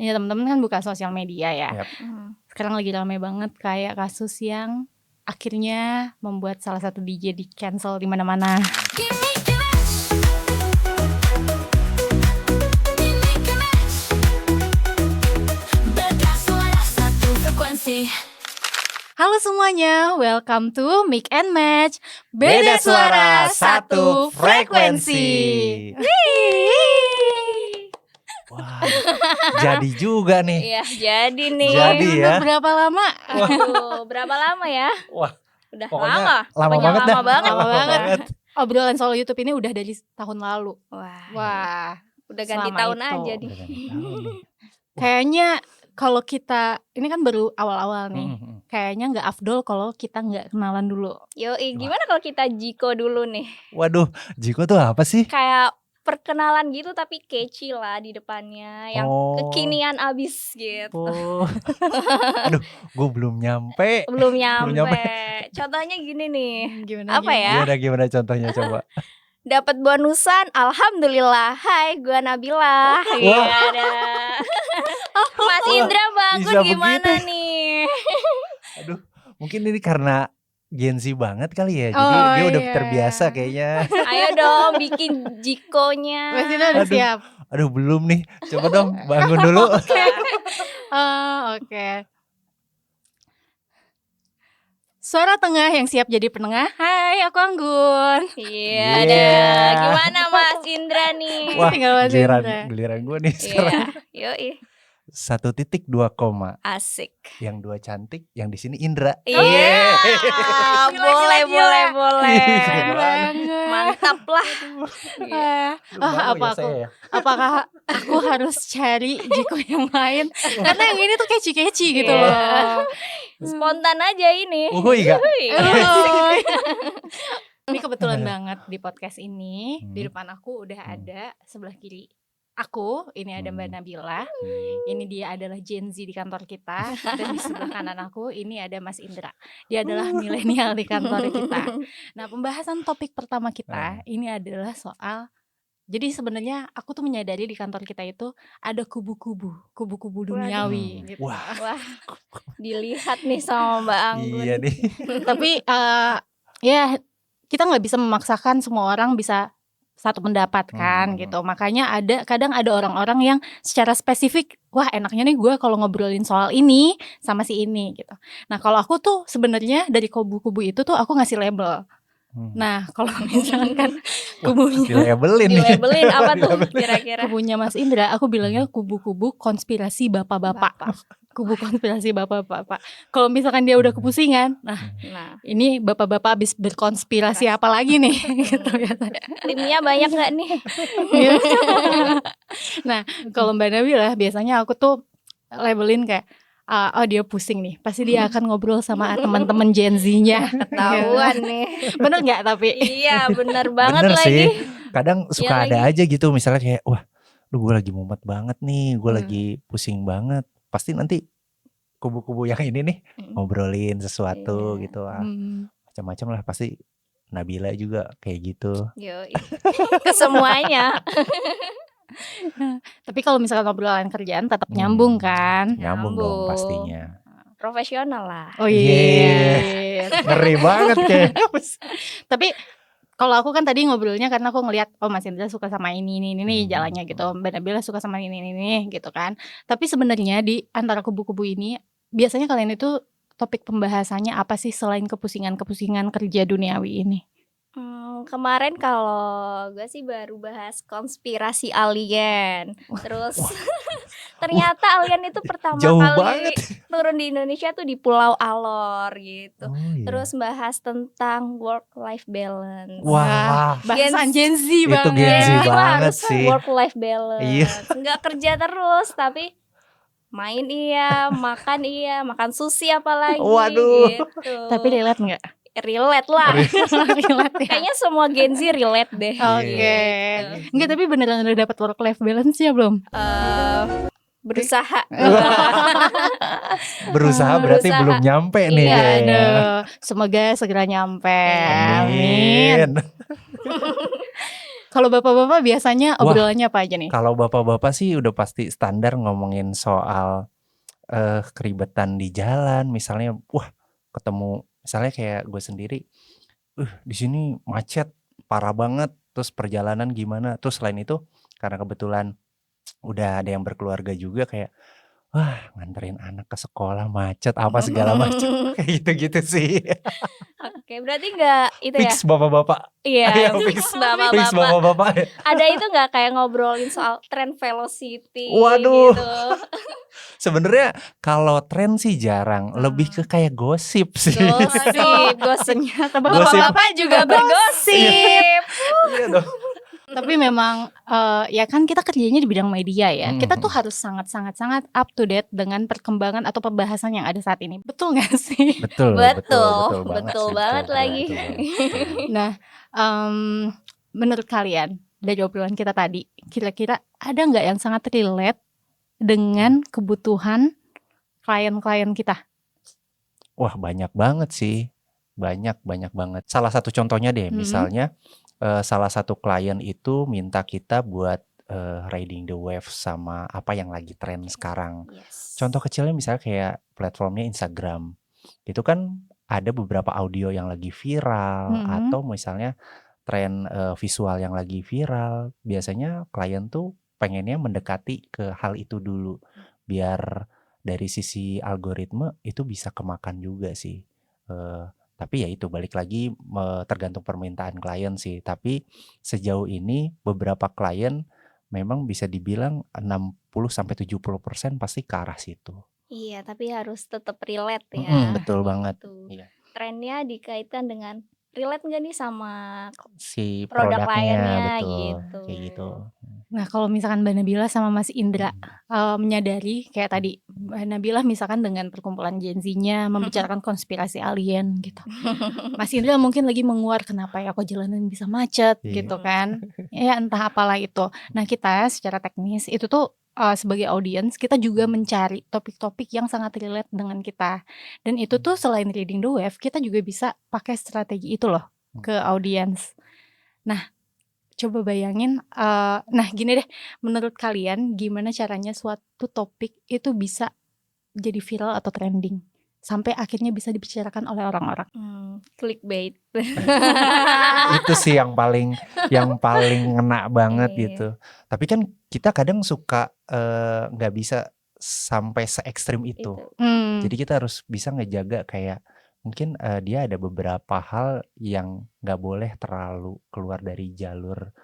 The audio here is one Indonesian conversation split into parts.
Ya teman-teman kan buka sosial media ya. Yap. Sekarang lagi ramai banget kayak kasus yang akhirnya membuat salah satu DJ di cancel di mana-mana. Halo semuanya, welcome to Mix and Match. Beda suara, satu frekuensi. Wah, jadi juga nih. Iya, jadi nih. Jadi ya. Udah berapa lama? Aduh, berapa lama ya? Wah, Udah pokoknya lama. lama Pokoknya banget dah. lama banget. Lama banget. Obrolan soal YouTube ini udah dari tahun lalu. Wah, Udah ganti selama tahun itu. aja nih. Kayaknya kalau kita, ini kan baru awal-awal nih. Hmm. Kayaknya nggak afdol kalau kita nggak kenalan dulu. Yoi, gimana kalau kita Jiko dulu nih? Waduh, Jiko tuh apa sih? Kayak perkenalan gitu tapi catchy lah di depannya. Yang kekinian abis gitu. Oh. Aduh, gue belum nyampe. Belum nyampe. nyampe. Contohnya gini nih. Gimana? Apa ya? Gimana contohnya coba? Dapat bonusan, alhamdulillah. Hai, gua Nabila. Iya dah. Mas Indra bangun bisa gimana begitu. nih? Aduh, mungkin ini karena Gen Z banget kali ya. Jadi Oh, dia udah iya. terbiasa kayaknya. Ayo dong bikin jikonya. Mas Dina udah Aduh. siap. Aduh, belum nih. Coba dong bangun dulu. Oke. Suara tengah yang siap jadi penengah. Hai, aku Anggun. Iya Yeah. dah. Gimana Mas Indra nih? Wah, Tinggal Mas Indra. giliran gue nih sekarang. Iya, yoi. 1.2 koma. Asik. Yang 2 cantik, yang di sini Indra. Iya. Boleh, boleh, boleh. Keren banget. Mantap lah. Apa aku? Apakah aku harus cari Jiko yang lain? Karena yang ini tuh catchy-catchy gitu Iya. loh. Spontan aja ini. Uhuy gak? Ini kebetulan banget di podcast ini di Hmm. depan aku udah ada sebelah kiri aku, ini ada Mbak Nabila. Ini dia adalah Gen Z di kantor kita. Dan di sebelah kanan aku ini ada Mas Indra. Dia adalah milenial di kantor kita. Nah, pembahasan topik pertama kita ini adalah soal, jadi sebenarnya aku tuh menyadari di kantor kita itu ada kubu-kubu duniawi gitu. Wah, Wah, dilihat nih sama Mbak Anggun. iya nih. Tapi ya kita nggak bisa memaksakan semua orang bisa satu pendapat kan gitu. Makanya kadang ada orang-orang yang secara spesifik, wah enaknya nih gue kalau ngobrolin soal ini sama si ini gitu. Nah kalau aku tuh sebenarnya dari kubu-kubu itu tuh aku ngasih label. Nah kalau misalkan kubunya Dilabelin apa tuh kira-kira? kubunya Mas Indra, aku bilangnya kubu-kubu konspirasi bapak-bapak. Kubu konspirasi bapak-bapak. Kalau misalkan dia udah kepusingan, nah ini bapak-bapak habis berkonspirasi apa lagi nih gitu ya. Timnya banyak nggak nih? Nah kalau Mbak Nabila biasanya aku tuh labelin kayak oh dia pusing nih, pasti dia akan ngobrol sama teman-teman Gen Z-nya. Ketahuan nih. Bener nggak tapi? Iya bener banget Bener lagi. sih. Kadang suka Iya ada aja gitu, misalnya kayak wah, gue lagi mumet banget nih, gue lagi pusing banget. Pasti nanti kubu-kubu yang ini nih ngobrolin sesuatu Iya. gitu. Macam-macam lah, pasti Nabila juga kayak gitu. Yoi. Kesemuanya. Tapi kalau misalkan obrolan kerjaan tetap nyambung kan? Nyambung dong Nyambung. pastinya. Profesional lah. Oh iya. Ngeri banget kayak. Tapi kalau aku kan tadi ngobrolnya karena aku ngelihat oh Mas Indra suka sama ini jalannya gitu, Mbak Nabila suka sama ini gitu kan. Tapi sebenarnya di antara kubu-kubu ini biasanya kalian itu topik pembahasannya apa sih selain kepusingan kerja duniawi ini? Kemarin kalau gue sih baru bahas konspirasi alien. Terus ternyata alien itu pertama Jauh kali banget. turun di Indonesia tuh di Pulau Alor gitu. Oh, iya. Terus bahas tentang work life balance. Wah, Bahasan Gen Z Itu banget. Gen Z Iya, banget harus sih. work life balance. Iya. Nggak kerja terus tapi main makan sushi apalagi. Waduh. Gitu. Tapi relate nggak? Relate lah. Relate ya. Kayaknya semua Gen Z relate deh. Oke. Enggak, tapi beneran udah dapat work life balance ya belum? Berusaha. Berusaha berarti Berusaha. belum nyampe nih. Iya, kayaknya. Aduh, semoga segera nyampe. Amin. Kalau bapak-bapak biasanya Wah, obrolannya apa aja nih? kalau bapak-bapak sih udah pasti standar ngomongin soal keribetan di jalan, misalnya, wah ketemu, misalnya kayak gue sendiri, di sini macet parah banget, terus perjalanan gimana, terus selain itu karena kebetulan udah ada yang berkeluarga juga kayak, wah nganterin anak ke sekolah macet apa segala macam kayak gitu-gitu sih. Oke, berarti nggak itu ya? Fix bapak-bapak. Iya, Ayo fix fix bapak-bapak. bapak-bapak. Ada itu nggak kayak ngobrolin soal tren velocity Waduh. gitu? Sebenarnya kalau tren sih jarang, lebih ke kayak gosip sih. Gosip, gosip. Ternyata Gosip. bapak-bapak juga bergosip. Iya dong. Tapi memang ya kan kita kerjanya di bidang media ya. Kita tuh harus sangat up to date dengan perkembangan atau pembahasan yang ada saat ini. Betul nggak sih? Betul Betul sih, banget lagi. betul banget. Nah, menurut kalian dari obrolan kita tadi, kira-kira ada nggak yang sangat relate dengan kebutuhan klien-klien kita? Wah banyak banget sih, banyak banget. Salah satu contohnya deh, misalnya salah satu klien itu minta kita buat riding the wave sama apa yang lagi tren sekarang. Yes. Contoh kecilnya misalnya kayak platformnya Instagram. Itu kan ada beberapa audio yang lagi viral atau misalnya tren visual yang lagi viral. Biasanya klien tuh pengennya mendekati ke hal itu dulu biar dari sisi algoritma itu bisa kemakan juga sih. Tapi ya itu balik lagi tergantung permintaan klien sih. Tapi sejauh ini beberapa klien memang bisa dibilang 60-70% pasti ke arah situ. Iya, tapi harus tetap relate ya. Betul banget. Gitu. Iya. Trennya dikaitkan dengan relate nggak nih sama Si produk produknya, kliennya betul. gitu. Kayak gitu. Nah, kalau misalkan Mbak Nabila sama Mas Indra menyadari kayak tadi Mbak Nabila misalkan dengan perkumpulan Gen Z-nya membicarakan konspirasi alien gitu. Mas Indra mungkin lagi menguar kenapa ya kok jalanan bisa macet gitu kan. Ya entah apalah itu. Nah, kita secara teknis itu tuh sebagai audiens kita juga mencari topik-topik yang sangat relate dengan kita. Dan itu tuh selain reading the wave, kita juga bisa pakai strategi itu loh ke audiens. Nah, coba bayangin, nah gini deh, menurut kalian gimana caranya suatu topik itu bisa jadi viral atau trending sampai akhirnya bisa dibicarakan oleh orang-orang? Clickbait. Itu sih yang paling ngena banget Iya. gitu. Tapi kan kita kadang suka nggak bisa sampai se ekstrim itu. Jadi kita harus bisa ngejaga kayak mungkin dia ada beberapa hal yang nggak boleh terlalu keluar dari jalur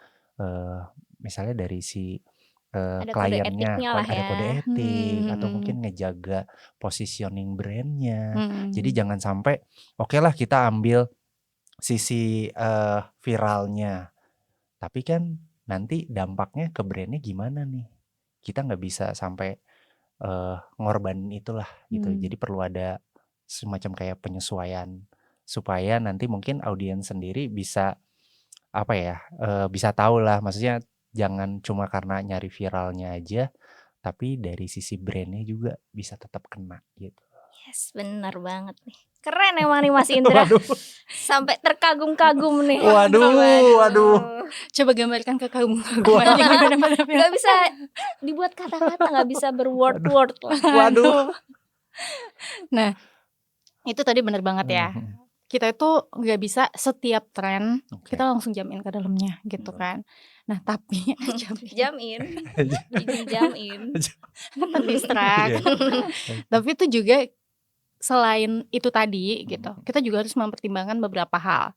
misalnya dari si Ada kode kliennya, etiknya lah ada ya. kode etik atau mungkin ngejaga positioning brandnya. Jadi jangan sampai oke lah kita ambil sisi viralnya, tapi kan nanti dampaknya ke brandnya gimana nih? Kita nggak bisa sampai ngorbanin itulah gitu. Jadi perlu ada semacam kayak penyesuaian supaya nanti mungkin audiens sendiri bisa apa ya, bisa tahu lah. Maksudnya jangan cuma karena nyari viralnya aja, tapi dari sisi brandnya juga bisa tetap kena gitu. Yes, benar banget nih. Keren emang nih Mas Indra. Waduh. Sampai terkagum-kagum nih. Waduh. Coba gambarkan kekaguman-kagumannya gimana Mbak Nabila? Gak bisa dibuat kata-kata, gak bisa berword-word lah. Waduh. Nah, itu tadi benar banget ya. Kita itu nggak bisa setiap tren kita langsung jamin ke dalamnya gitu kan. Nah tapi jamin terdistract. Tapi itu juga selain itu tadi gitu, kita juga harus mempertimbangkan beberapa hal.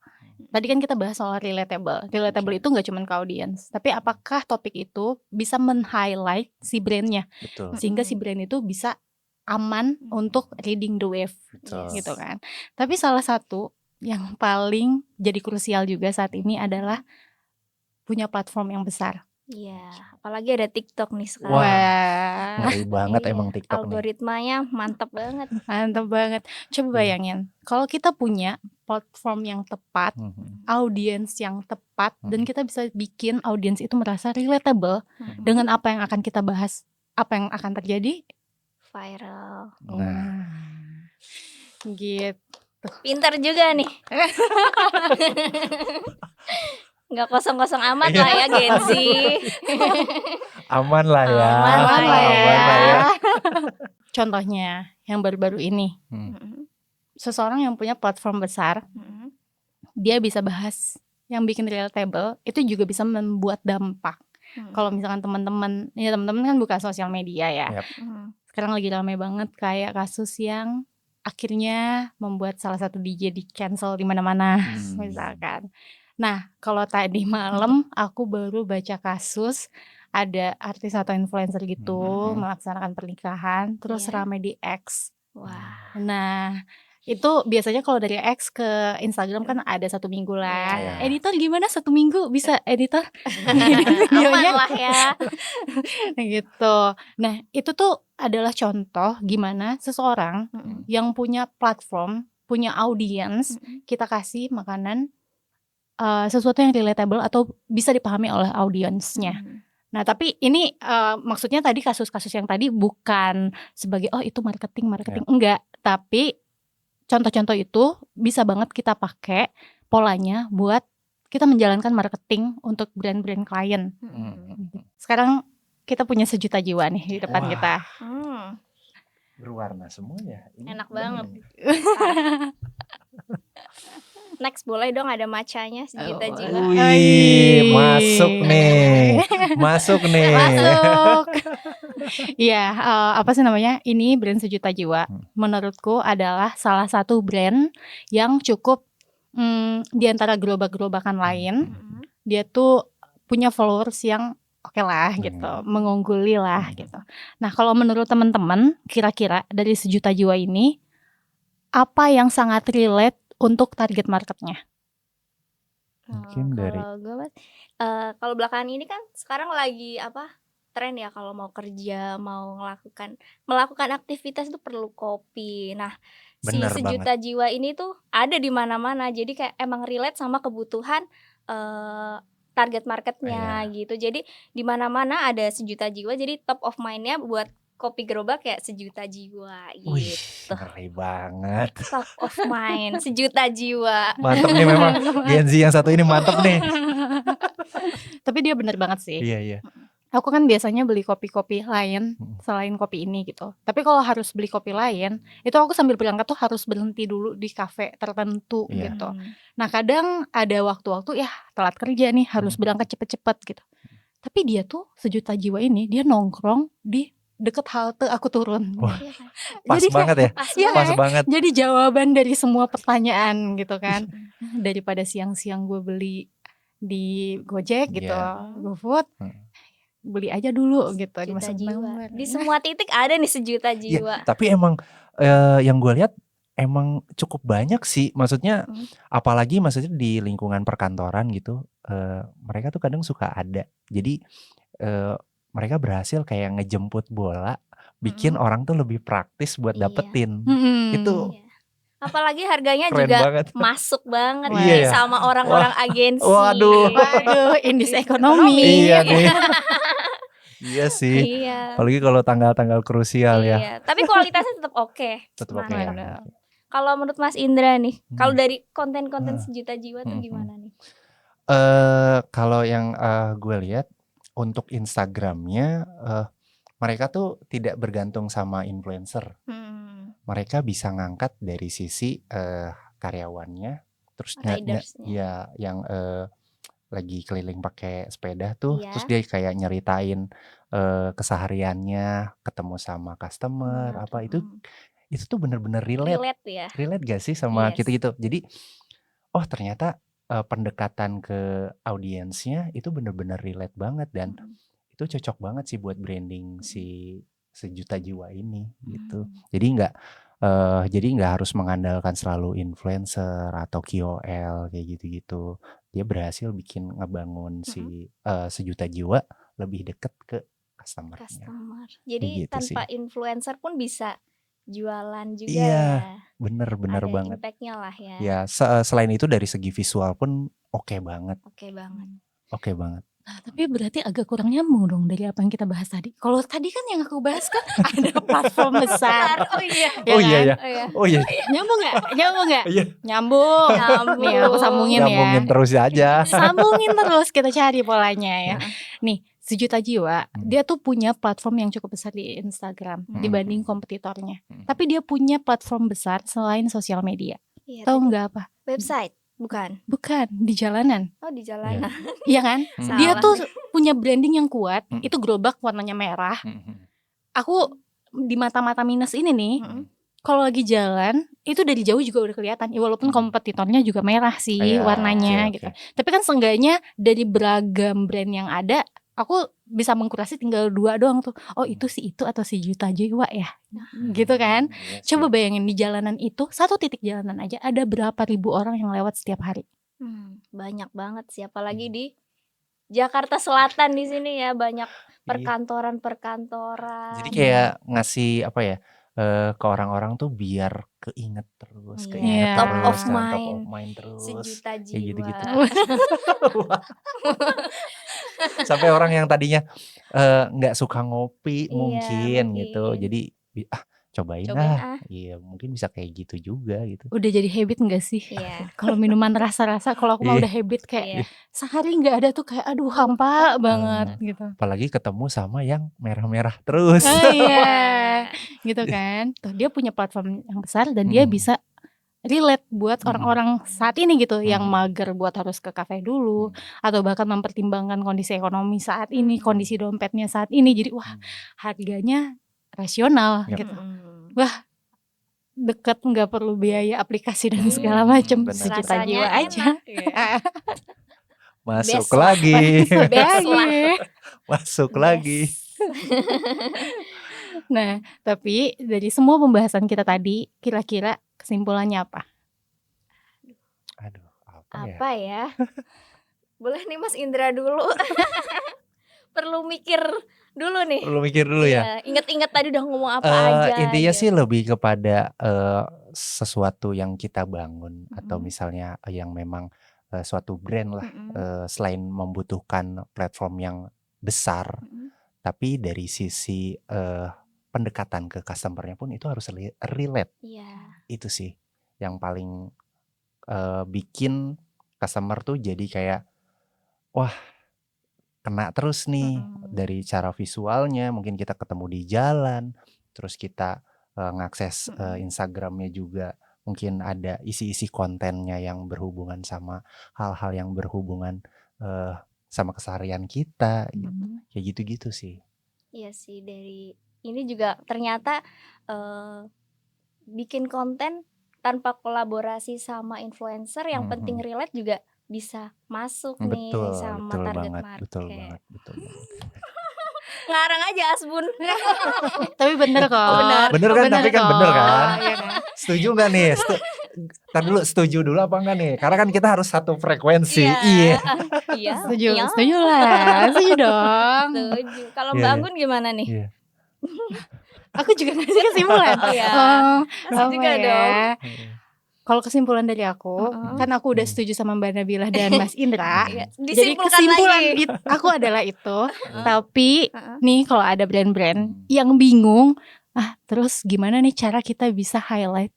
Tadi kan kita bahas soal relatable. Relatable itu nggak cuma ke audiens, tapi apakah topik itu bisa men-highlight si brandnya, sehingga si brand itu bisa aman untuk reading the wave. Gitu kan. Tapi salah satu yang paling jadi krusial juga saat ini adalah punya platform yang besar. Iya, apalagi ada TikTok nih sekarang. Wah, ngeri banget emang TikTok algoritmanya nih. Mantap banget. Mantap banget. Coba bayangin, kalau kita punya platform yang tepat, audiens yang tepat, dan kita bisa bikin audiens itu merasa relatable dengan apa yang akan kita bahas, apa yang akan terjadi? Viral. Gitu. Pintar juga nih. Nggak kosong-kosong amat Iya. lah ya Gen Z. Aman lah ya. Aman lah ya. Aman lah ya. Contohnya yang baru-baru ini, Hmm. seseorang yang punya platform besar, dia bisa bahas yang bikin relatable, itu juga bisa membuat dampak. Kalau misalkan teman-teman kan buka sosial media ya. Yap. Sekarang lagi ramai banget kayak kasus yang akhirnya membuat salah satu DJ di cancel di mana-mana, misalkan. Nah, kalau tadi malam aku baru baca kasus ada artis atau influencer gitu melaksanakan pernikahan, terus Iya. rame di X. Wah. Nah, itu biasanya kalau dari X ke Instagram kan ada 1 minggu lah. Iya. Editor gimana 1 minggu bisa editor? Aman lah ya. Gitu. Nah, itu tuh adalah contoh gimana seseorang yang punya platform, punya audience, kita kasih makanan sesuatu yang relatable atau bisa dipahami oleh audiensnya. Nah, tapi ini maksudnya tadi kasus-kasus yang tadi bukan sebagai oh itu marketing enggak, tapi contoh-contoh itu bisa banget kita pakai polanya buat kita menjalankan marketing untuk brand-brand klien. Sekarang kita punya 1 juta jiwa nih di depan Wah. kita. Berwarna semua ya. Ini Enak bener banget. nih. Next boleh dong ada macanya 1 juta jiwa. Wih, masuk nih. Masuk nih. Masuk. Iya, apa sih namanya? Ini brand 1 juta jiwa. Menurutku adalah salah satu brand yang cukup di antara gerobak-gerobakan lain. Dia tuh punya followers yang oke lah gitu, mengungguli lah gitu. Nah, kalau menurut teman-teman, kira-kira dari 1 juta jiwa ini apa yang sangat relate untuk target marketnya? Mungkin dari Kalau gue kalau belakangan ini kan sekarang lagi tren ya kalau mau kerja, mau melakukan aktivitas itu perlu kopi. Nah, si Bener 1 banget. juta jiwa ini tuh ada di mana-mana. Jadi kayak emang relate sama kebutuhan target marketnya gitu. Jadi di mana-mana ada 1 juta jiwa. Jadi top of mind-nya buat kopi gerobak kayak 1 juta jiwa Wih, gitu. ngeri banget. Top of mind 1 juta jiwa. Mantep nih memang. Gen Z yang satu ini mantep nih. Tapi dia bener banget sih. Iya. Aku kan biasanya beli kopi-kopi lain selain kopi ini gitu. Tapi kalau harus beli kopi lain, itu aku sambil berangkat tuh harus berhenti dulu di kafe tertentu Iya. gitu. Nah, kadang ada waktu-waktu ya telat kerja nih, harus berangkat cepet-cepet gitu. Tapi dia tuh 1 juta jiwa ini dia nongkrong di deket halte aku turun. Wah, Iya kan? pas Jadi banget ya. Pas Iya, Pas banget. jadi jawaban dari semua pertanyaan gitu kan. Daripada siang-siang gue beli di Gojek gitu, GoFood, beli aja dulu gitu di 1 juta Masa jiwa. Benar. Di semua titik ada nih 1 juta jiwa. Ya, tapi emang yang gue lihat emang cukup banyak sih. Maksudnya apalagi maksudnya di lingkungan perkantoran gitu, mereka tuh kadang suka ada. Jadi mereka berhasil kayak ngejemput bola, bikin orang tuh lebih praktis buat Iya. dapetin. Itu Iya. Apalagi harganya keren juga banget. masuk banget Iya nih ya. sama orang-orang agensi. Waduh. Indis ekonomi. Iya nih. Iya sih. Iya. Apalagi kalau tanggal-tanggal krusial ya. Iya. Tapi kualitasnya tetap oke. Tetap oke Mantap. ya. Kalau menurut Mas Indra nih, kalau dari konten-konten 1 juta jiwa tuh gimana nih? Kalau yang gue lihat untuk Instagramnya, mereka tuh tidak bergantung sama influencer. Mereka bisa ngangkat dari sisi karyawannya, terus Ridersnya. ya yang lagi keliling pakai sepeda tuh, Iya. terus dia kayak nyeritain kesehariannya, ketemu sama customer, apa itu tuh bener-bener relate. Relate ya. Relate gak sih sama Yes. kita gitu? Jadi, oh ternyata pendekatan ke audiensnya itu bener-bener relate banget dan itu cocok banget sih buat branding si 1 juta jiwa ini gitu. Jadi nggak harus mengandalkan selalu influencer atau KOL kayak gitu-gitu. Dia berhasil ngebangun si 1 juta jiwa lebih deket ke customer-nya. Customer. Jadi Gitu tanpa sih. influencer pun bisa jualan juga Iya, ya. bener Ada banget. impact-nya lah ya. Ya, selain itu dari segi visual pun oke banget. Oke banget. Oke banget. Tapi berarti agak kurang nyambung dong dari apa yang kita bahas tadi. Kalau tadi kan yang aku bahas kan ada platform besar. Oh iya. Ya Oh iya kan? ya. Oh iya. Oh iya. Nyambung nggak? Nyambung nggak? Iya. Nyambung. Nih aku sambungin Nyambungin ya. terus aja. Sambungin terus kita cari polanya ya. Heeh. Nih, Sejuta Jiwa dia tuh punya platform yang cukup besar di Instagram dibanding kompetitornya. Tapi dia punya platform besar selain sosial media. Iya, Tahu tadi nggak apa? website, bukan? Bukan, di jalanan. Oh, di jalanan. Iya kan? Salah. Dia tuh punya branding yang kuat. Itu gerobak warnanya merah. Aku di mata-mata minus ini nih, kalau lagi jalan itu dari jauh juga udah kelihatan. Ya, walaupun kompetitornya juga merah sih Iya, warnanya oke, gitu. oke. Tapi kan seenggaknya dari beragam brand yang ada, aku bisa mengkurasi tinggal 2 doang tuh. Oh itu si itu atau si Juta Jiwa ya, gitu kan? Iya sih. Coba bayangin di jalanan itu, satu titik jalanan aja ada berapa ribu orang yang lewat setiap hari. Banyak banget sih, apalagi di Jakarta Selatan di sini ya, banyak perkantoran-perkantoran. Jadi kayak ngasih apa ya, ke orang-orang tuh biar keinget terus, Iya, keinget top terus, of kan, top mind. of mind terus. Sejuta Kayak jiwa. gitu-gitu. Sampai orang yang tadinya nggak suka ngopi Iya, mungkin gitu, mungkin. jadi cobain Cobain ah. Iya, mungkin bisa kayak gitu juga gitu. Udah jadi habit gak sih? Iya. Kalau minuman rasa-rasa, kalau aku mah Iya. udah habit kayak Iya. sehari nggak ada tuh kayak aduh hampa banget gitu. Apalagi ketemu sama yang merah-merah terus. Oh iya, gitu kan. Tuh dia punya platform yang besar dan dia bisa relate buat orang-orang saat ini gitu, yang mager buat harus ke kafe dulu, atau bahkan mempertimbangkan kondisi ekonomi saat ini, kondisi dompetnya saat ini. Jadi wah, harganya rasional gitu. Wah, deket, nggak perlu biaya aplikasi dan segala macam. Benar. Sejuta Rasanya jiwa aja. enak, ya. Masuk Best lah. lagi. Best lah. Masuk Best. lagi. Nah, tapi dari semua pembahasan kita tadi, kira-kira kesimpulannya apa? Aduh, apa ya? Apa ya? Boleh nih Mas Indra dulu. Perlu mikir dulu nih. Perlu mikir dulu ya. Iya, inget-inget tadi udah ngomong apa aja. Intinya gitu. sih lebih kepada sesuatu yang kita bangun atau misalnya yang memang suatu brand lah, selain membutuhkan platform yang besar, tapi dari sisi pendekatan ke customer-nya pun itu harus relate. Iya. Itu sih yang paling bikin customer tuh jadi kayak wah, kena terus nih dari cara visualnya. Mungkin kita ketemu di jalan, terus kita ngakses Instagramnya juga, mungkin ada isi-isi kontennya yang berhubungan sama hal-hal yang berhubungan sama keseharian kita gitu. Kayak gitu-gitu sih. Iya sih, dari ini juga ternyata bikin konten tanpa kolaborasi sama influencer, yang penting relate juga bisa masuk nih sama target market. Betul banget. Ngarang aja Asbun. Tapi bener kok. Bener kan? Tapi kan bener kan? Iya kan? Setuju nggak nih? Ntar dulu, setuju dulu apa enggak nih? Karena kan kita harus satu frekuensi. Iya. Iya. Setuju, Iya. setuju lah, setuju dong. Setuju. Kalau Iya, Mbak iya. Anggun gimana nih? Iya. Aku juga ngasih kesimpulan. Oh ya. Apa juga ya? dong. Kalau kesimpulan dari aku, kan aku udah setuju sama Mbak Nabila dan Mas Indra. Iya, Jadi disimpulkan kesimpulan lagi. aku adalah itu. Tapi nih kalau ada brand-brand yang bingung, terus gimana nih cara kita bisa highlight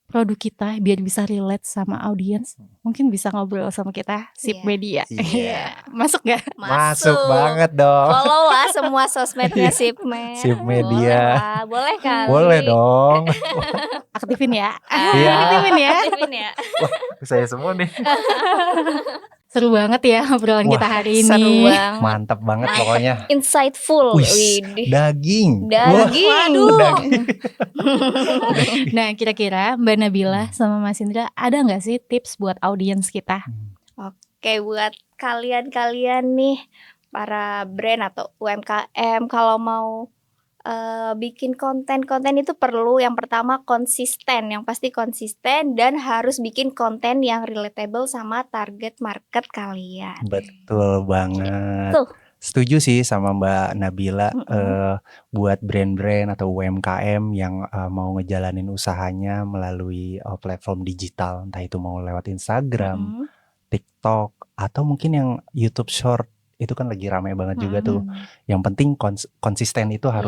produk kita biar bisa relate sama audiens? Mungkin bisa ngobrol sama kita, Sip Iya. Media. Iya. Masuk gak? Masuk banget dong. Follow lah semua sosmednya Sipmed. Sip Media. Boleh kali. Boleh dong. Aktifin ya. Iya. Aktifin ya. Aktifin ya. Saya semua nih. Seru banget ya obrolan kita hari ini. Seru banget. Mantap banget pokoknya. Insightful. Wih, Widih. daging. Daging. Waduh, daging. Nah, kira-kira Mbak Nabila sama Mas Indra ada nggak sih tips buat audiens kita? Oke, buat kalian-kalian nih para brand atau UMKM, kalau mau bikin konten itu perlu yang pertama konsisten, yang pasti konsisten, dan harus bikin konten yang relatable sama target market kalian. Betul banget. Tuh. Setuju sih sama Mbak Nabila. Buat brand-brand atau UMKM yang mau ngejalanin usahanya melalui platform digital, entah itu mau lewat Instagram, TikTok, atau mungkin yang YouTube Short itu kan lagi ramai banget juga tuh. Mm-mm. Yang penting konsisten itu Iya.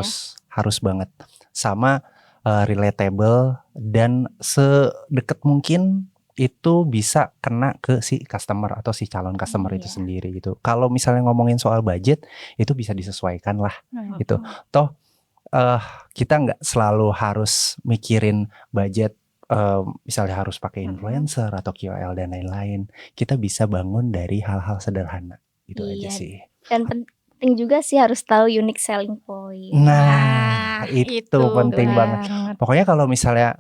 harus banget. Sama relatable dan sedekat mungkin itu bisa kena ke si customer atau si calon customer itu Iya. sendiri gitu. Kalau misalnya ngomongin soal budget itu bisa disesuaikan lah gitu. Toh kita nggak selalu harus mikirin budget, misalnya harus pakai influencer atau KOL dan lain-lain. Kita bisa bangun dari hal-hal sederhana gitu aja Iya. sih. Dan penting juga sih harus tahu unique selling point. Nah, itu penting banget. banget. Pokoknya kalau misalnya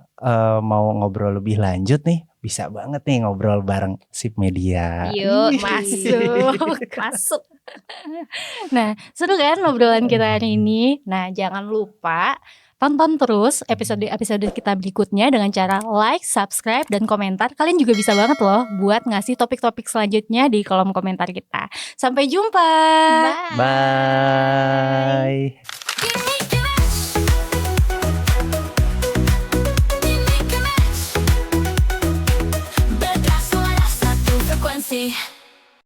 mau ngobrol lebih lanjut nih, bisa banget nih ngobrol bareng Sip Media. Yuk, Masuk. masuk. Nah, seru kan obrolan kita hari ini. Nah, jangan lupa tonton terus episode-episode kita berikutnya dengan cara like, subscribe, dan komentar. Kalian juga bisa banget loh buat ngasih topik-topik selanjutnya di kolom komentar kita. Sampai jumpa. Bye. Bye.